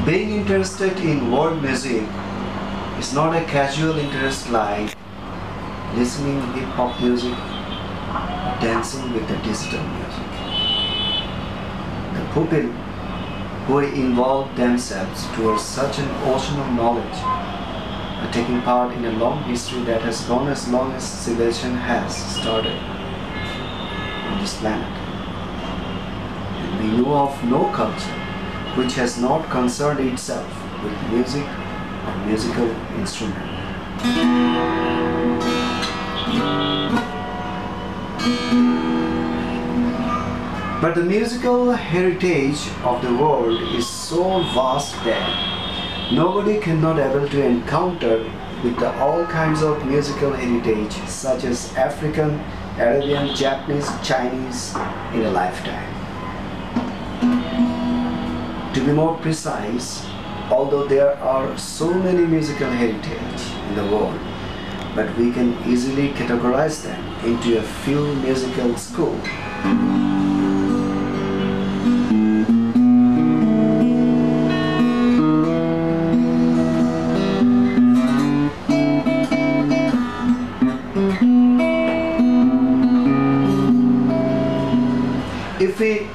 Being interested in world music is not a casual interest like listening hip hop music, dancing with the digital music. The people who involve themselves towards such an ocean of knowledge are taking part in a long history that has gone as long as civilization has started on this planet. And we know of no culture which has not concerned itself with music or musical instrument. But the musical heritage of the world is so vast that nobody cannot able to encounter with all kinds of musical heritage such as African, Arabian, Japanese, Chinese in a lifetime. To be more precise, although there are so many musical heritage in the world, but we can easily categorize them into a few musical schools. If we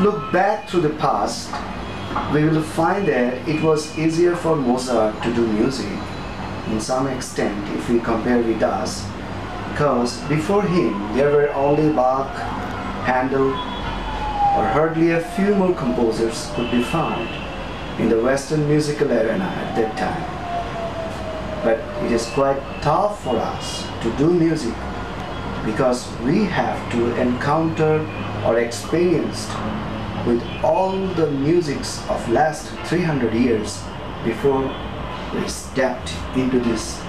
look back through the past, we will find that it was easier for Mozart to do music in some extent if we compare with us, because before him there were only Bach, Handel, or hardly a few more composers could be found in the Western musical arena at that time. But it is quite tough for us to do music because we have to encounter or experience with all the musics of last 300 years before we stepped into this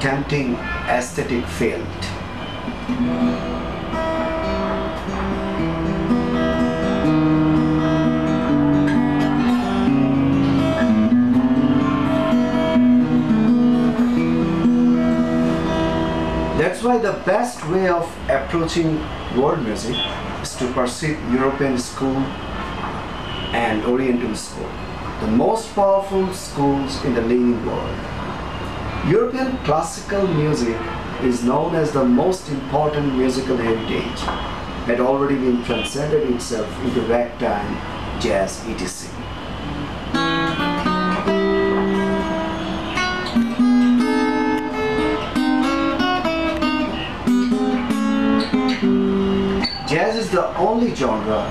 tempting aesthetic field. That's why the best way of approaching world music is to pursue European school and Oriental school, the most powerful schools in the living world. European classical music is known as the most important musical heritage, had already been transcended itself into ragtime, jazz, etc. Jazz is the only genre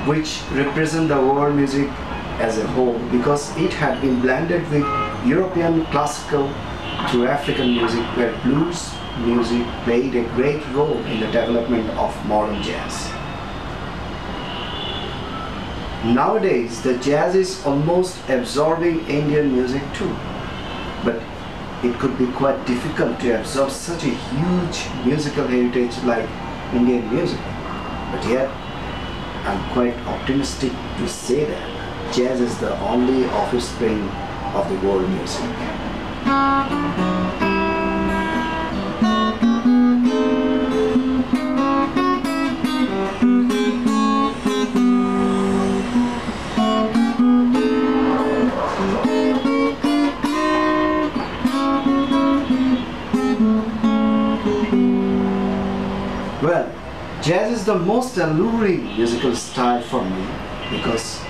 which represents the world music as a whole because it had been blended with European classical through African music, where blues music played a great role in the development of modern jazz. Nowadays, the jazz is almost absorbing Indian music too, but it could be quite difficult to absorb such a huge musical heritage like Indian music. But yet, I'm quite optimistic to say that jazz is the only offspring of the world music. Well, jazz is the most alluring musical style for me because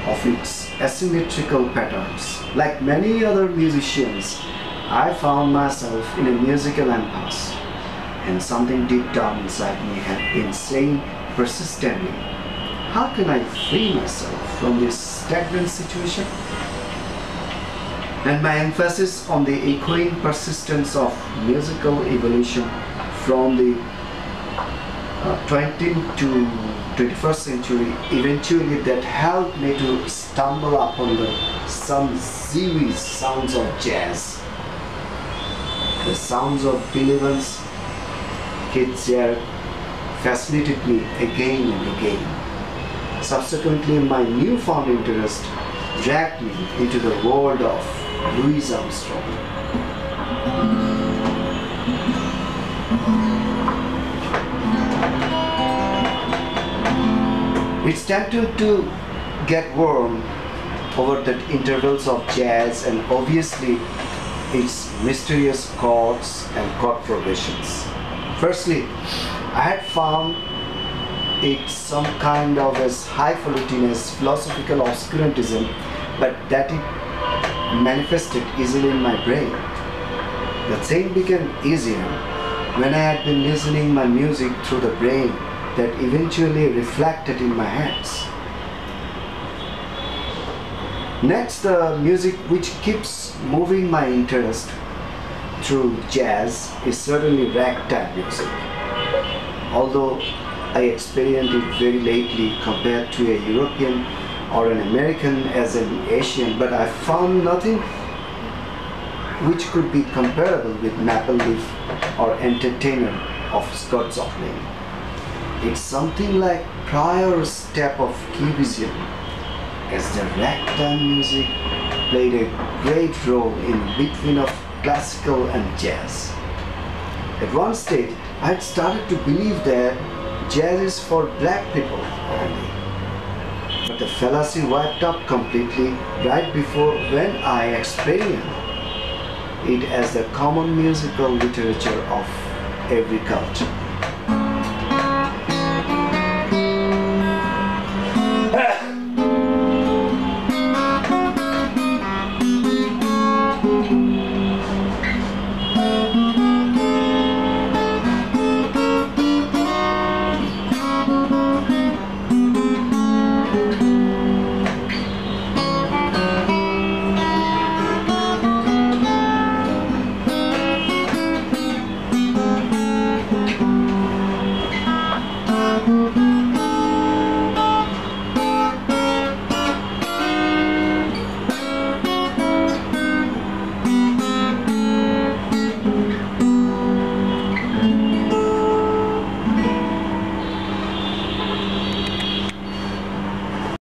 of its asymmetrical patterns. Like many other musicians, I found myself in a musical impasse, and something deep down inside me had been saying persistently, how can I free myself from this stagnant situation? And my emphasis on the echoing persistence of musical evolution from the 20th to 21st century, eventually that helped me to stumble upon some series sounds of jazz. The sounds of Bill Evans, Keith Jarrett fascinated me again and again. Subsequently, my newfound interest dragged me into the world of Louis Armstrong. It's tempting to get warm over the intervals of jazz and obviously its mysterious chords and chord progressions. Firstly, I had found it some kind of as highfalutинess, philosophical obscurantism, but that it manifested easily in my brain. The thing became easier when I had been listening my music through the brain that eventually reflected in my hands. Next, the music which keeps moving my interest through jazz is certainly ragtime music. Although I experienced it very lately compared to a European or an American as an Asian, but I found nothing which could be comparable with Maple Leaf or Entertainer of Scott Joplin. It's something like prior step of Cubism, as the ragtime music played a great role in between of classical and jazz. At one stage, I had started to believe that jazz is for black people only. But the fallacy wiped up completely right before when I experienced it as the common musical literature of every culture.